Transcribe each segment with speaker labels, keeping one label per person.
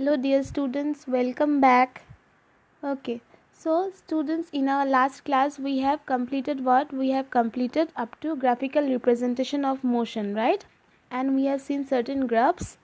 Speaker 1: Hello dear students, welcome back. Okay, so students, in our last class we have completed what? We have completed up to graphical representation of motion, right? And we have seen certain graphs.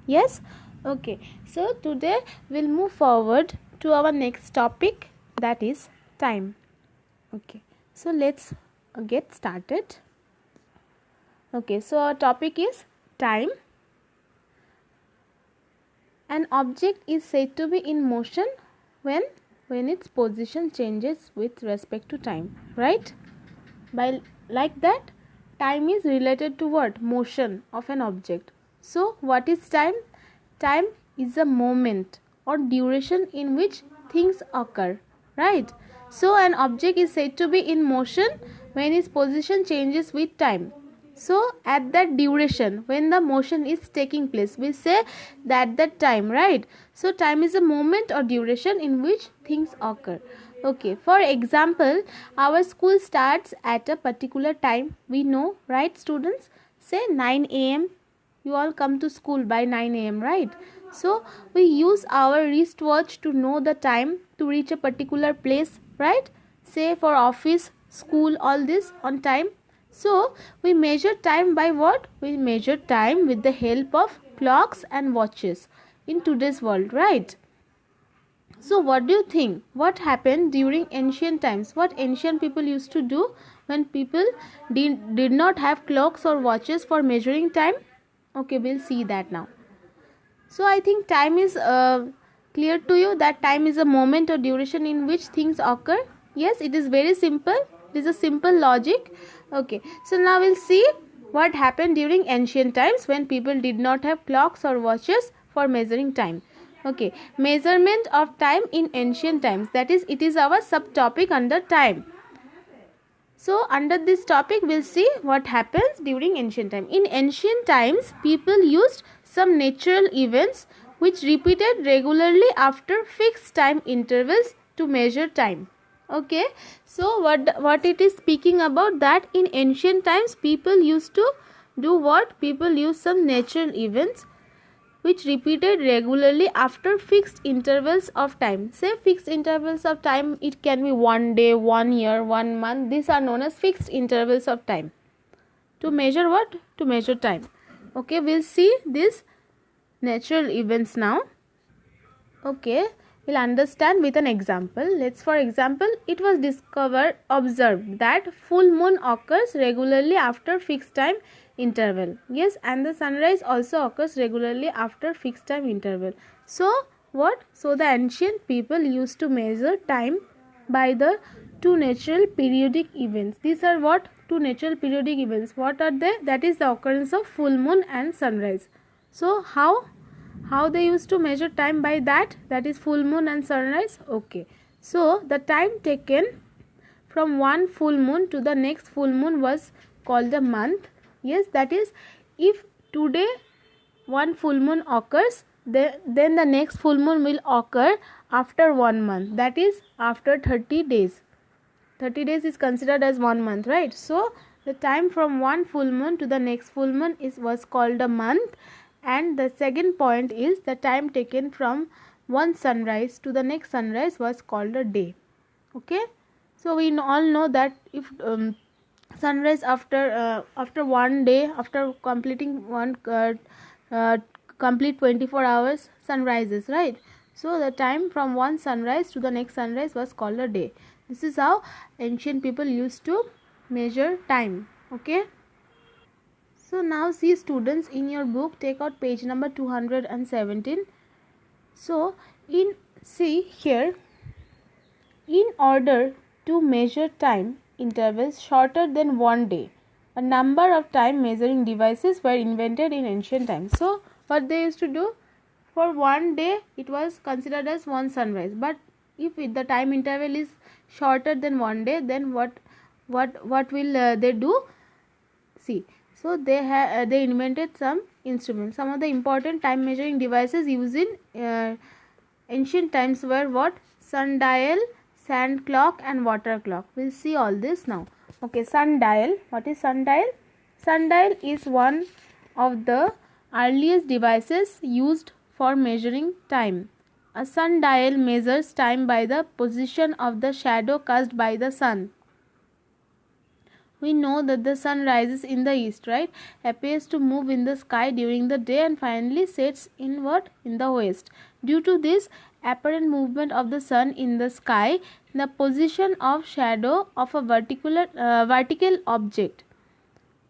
Speaker 1: Yes? Okay, so today we'll move forward to our next topic, that is time. Okay, so let's get started. Okay, so our topic is time. An object is said to be in motion when its position changes with respect to time, right? By like that, time is related to what? Motion of an object. So what is time? Time is a moment or duration in which things occur, right? So an object is said to be in motion when its position changes with time. So at that duration, when the motion is taking place, we say that time, right? So time is a moment or duration in which things occur. Okay, for example, our school starts at a particular time. We know, right, students? Say 9 a.m. You all come to school by 9 a.m., right? So we use our wristwatch to know the time to reach a particular place, right? Say for office, school, all this on time. So we measure time by what? We measure time with the help of clocks and watches in today's world, right? So what do you think? What happened during ancient times? What ancient people used to do when people did not have clocks or watches for measuring time? Okay, we'll see that now. So I think time is clear to you, that time is a moment or duration in which things occur. Yes, it is very simple. It is a simple logic. Okay, so now we'll see what happened during ancient times when people did not have clocks or watches for measuring time. Okay, measurement of time in ancient times, that is, it is our subtopic under time. So under this topic we'll see what happens during ancient time. In ancient times, people used some natural events which repeated regularly after fixed time intervals to measure time. Okay, so what it is speaking about, that in ancient times people used to do what? People used some natural events which repeated regularly after fixed intervals of time. Say fixed intervals of time, it can be 1 day, 1 year, 1 month. These are known as fixed intervals of time. To measure what? To measure time. Okay, we'll see these natural events now. Okay, we'll understand with an example. Let's, for example, it was observed that full moon occurs regularly after fixed time interval. Yes, and the sunrise also occurs regularly after fixed time interval. So what? So the ancient people used to measure time by the two natural periodic events. These are what? Two natural periodic events. What are they? That is the occurrence of full moon and sunrise. So how they used to measure time? By that is full moon and sunrise. Okay, so the time taken from one full moon to the next full moon was called a month. Yes, that is, if today one full moon occurs, then the next full moon will occur after 1 month, that is after 30 days. 30 days is considered as 1 month, right? So the time from one full moon to the next full moon was called a month. And the second point is the time taken from one sunrise to the next sunrise was called a day. Okay, so we all know that if sunrise after 1 day, after completing one complete 24 hours, sunrises, right? So the time from one sunrise to the next sunrise was called a day. This is how ancient people used to measure time. Okay, so now see students, in your book take out page number 217. So see here, in order to measure time intervals shorter than 1 day, a number of time measuring devices were invented in ancient times. So what they used to do, for 1 day it was considered as one sunrise, but if the time interval is shorter than 1 day, then what will they do? See, so they invented some instruments. Some of the important time measuring devices used in ancient times were what? Sundial, sand clock and water clock. We'll see all this now. Okay, sundial. What is sundial? Sundial is one of the earliest devices used for measuring time. A sundial measures time by the position of the shadow cast by the sun. We know that the sun rises in the east, right? Appears to move in the sky during the day and finally sets in what? In the west. Due to this apparent movement of the sun in the sky, the position of shadow of a vertical object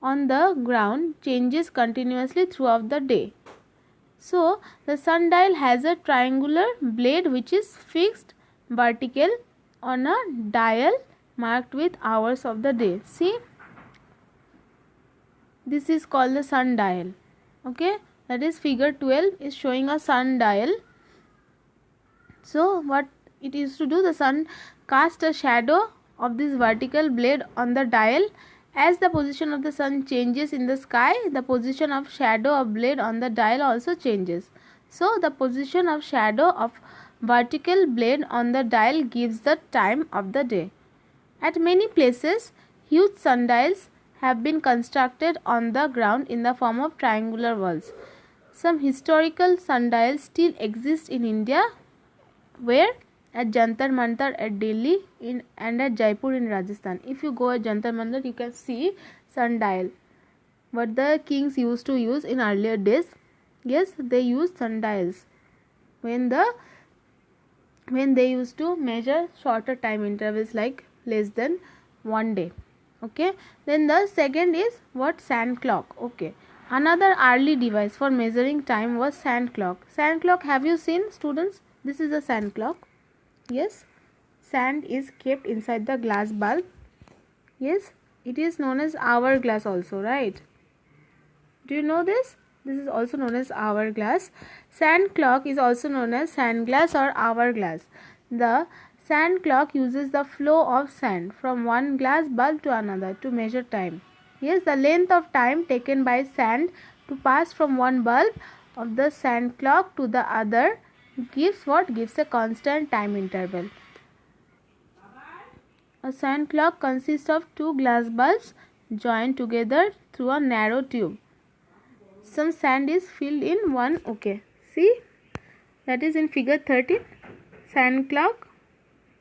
Speaker 1: on the ground changes continuously throughout the day. So, the sundial has a triangular blade which is fixed vertical on a dial marked with hours of the day. See, this is called the sundial. Okay, that is figure 12 is showing a sundial. So, what it is to do, the sun casts a shadow of this vertical blade on the dial. As the position of the sun changes in the sky, the position of shadow of blade on the dial also changes. So, the position of shadow of vertical blade on the dial gives the time of the day. At many places, huge sundials have been constructed on the ground in the form of triangular walls. Some historical sundials still exist in India, where at Jantar Mantar at Delhi and at Jaipur in Rajasthan. If you go at Jantar Mantar, you can see sundial. What the kings used to use in earlier days. Yes, they used sundials when they used to measure shorter time intervals, like less than 1 day. Okay, then the second is what? Sand clock. Okay, another early device for measuring time was sand clock. Sand clock, have you seen, students? This is a sand clock. Yes, sand is kept inside the glass bulb. Yes, it is known as hourglass also, right? Do you know this? This is also known as hourglass. Sand clock is also known as sand glass or hourglass. The sand clock uses the flow of sand from one glass bulb to another to measure time. Yes, the length of time taken by sand to pass from one bulb of the sand clock to the other gives what? Gives a constant time interval. A sand clock consists of two glass bulbs joined together through a narrow tube. Some sand is filled in one. Okay, see, that is in figure 13. Sand clock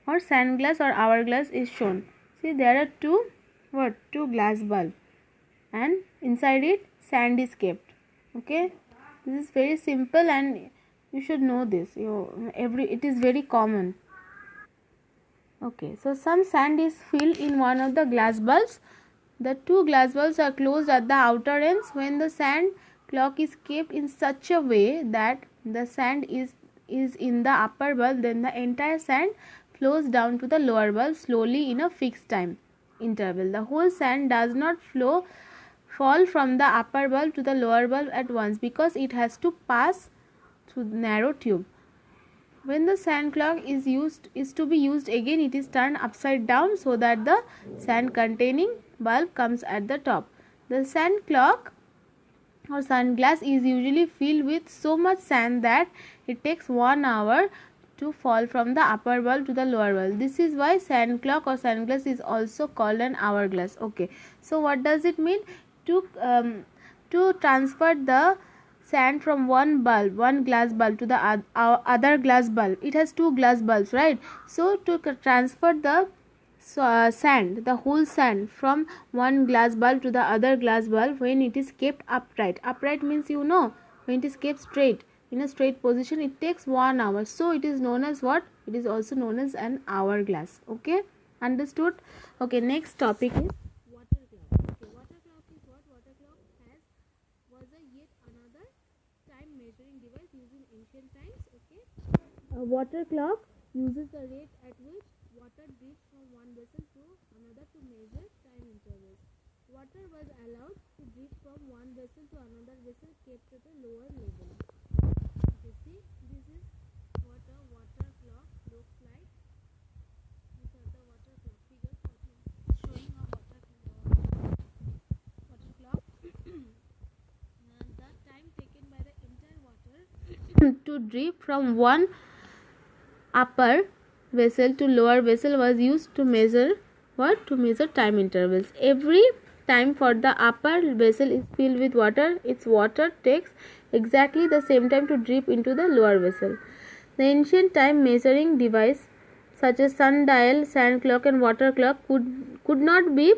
Speaker 1: or sand glass or hourglass is shown. See, there are two glass bulb, and inside it sand is kept. Okay, this is very simple and you should know this. It is very common. Okay, so some sand is filled in one of the glass bulbs. The two glass bulbs are closed at the outer ends. When the sand clock is kept in such a way that the sand is in the upper bulb, then the entire sand flows down to the lower bulb slowly in a fixed time interval. The whole sand does not fall from the upper bulb to the lower bulb at once, because it has to pass through the narrow tube. When the sand clock is to be used again, it is turned upside down so that the sand containing bulb comes at the top. The sand clock or sand glass is usually filled with so much sand that it takes 1 hour to fall from the upper bulb to the lower bulb. This is why sand clock or sand glass is also called an hourglass. Okay, so what does it mean? To transfer the sand from one glass bulb to the other glass bulb. It has two glass bulbs, right? So to transfer the sand, the whole sand from one glass bulb to the other glass bulb, when it is kept upright means, when it is kept straight, in a straight position, it takes 1 hour. So it is known as what? It is also known as an hourglass. Okay, understood? Okay, next topic is water clock. Okay, water clock is what? Water clock was a yet another time measuring device used in ancient times. Okay, a water clock uses the rate at which water drips from one vessel to another to measure time intervals. Water was allowed to drip from one vessel to another vessel kept at a lower level. Okay, see, this is what a water clock looks like. These are the water clock. Figure 14 showing a water clock. The time taken by the entire water to drip from one upper vessel to lower vessel was used to measure what? To measure time intervals. Every time for the upper vessel is filled with water, its water takes exactly the same time to drip into the lower vessel. The ancient time measuring device such as sundial, sand clock and water clock could not be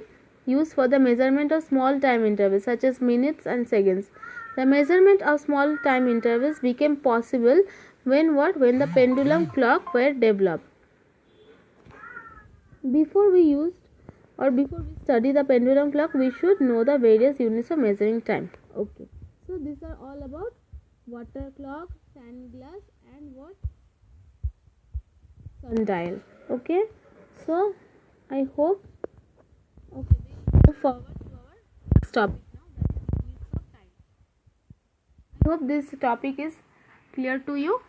Speaker 1: used for the measurement of small time intervals such as minutes and seconds. The measurement of small time intervals became possible when the pendulum clock were developed. Before we study the pendulum clock, we should know the various units of measuring time. Okay. So these are all about water clock, sand glass and sundial. Okay. So I hope we move forward to our next topic now, that is units of time. I hope this topic is clear to you.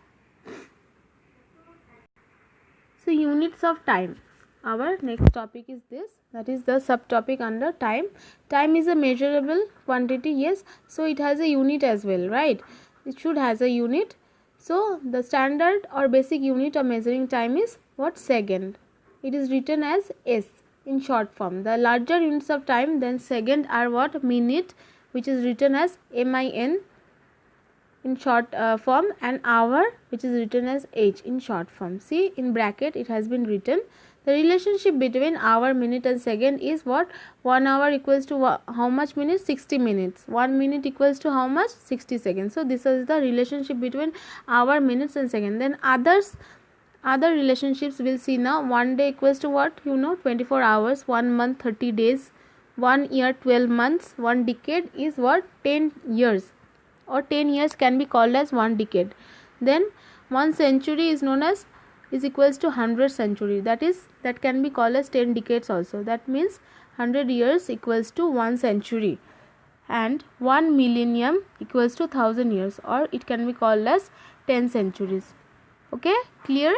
Speaker 1: So units of time. Our next topic is this, that is the subtopic under time. Time is a measurable quantity, yes, so it has a unit as well, right? It should has a unit. So the standard or basic unit of measuring time is second. It is written as S in short form. The larger units of time than second are minute, which is written as MIN in short form, and hour, which is written as H in short form. See, in bracket it has been written. The relationship between hour, minute and second is 1 hour equals to how much minutes? 60 minutes. 1 minute equals to how much? 60 seconds. So this is the relationship between hour, minutes and second. Then other relationships we'll see now. 1 day equals to 24 hours. 1 month 30 days. 1 year 12 months. 1 decade is 10 years, or 10 years can be called as 1 decade. Then 1 century is equals to 100 century, that can be called as 10 decades also. That means 100 years equals to 1 century, and 1 millennium equals to 1000 years, or it can be called as 10 centuries. Okay, clear?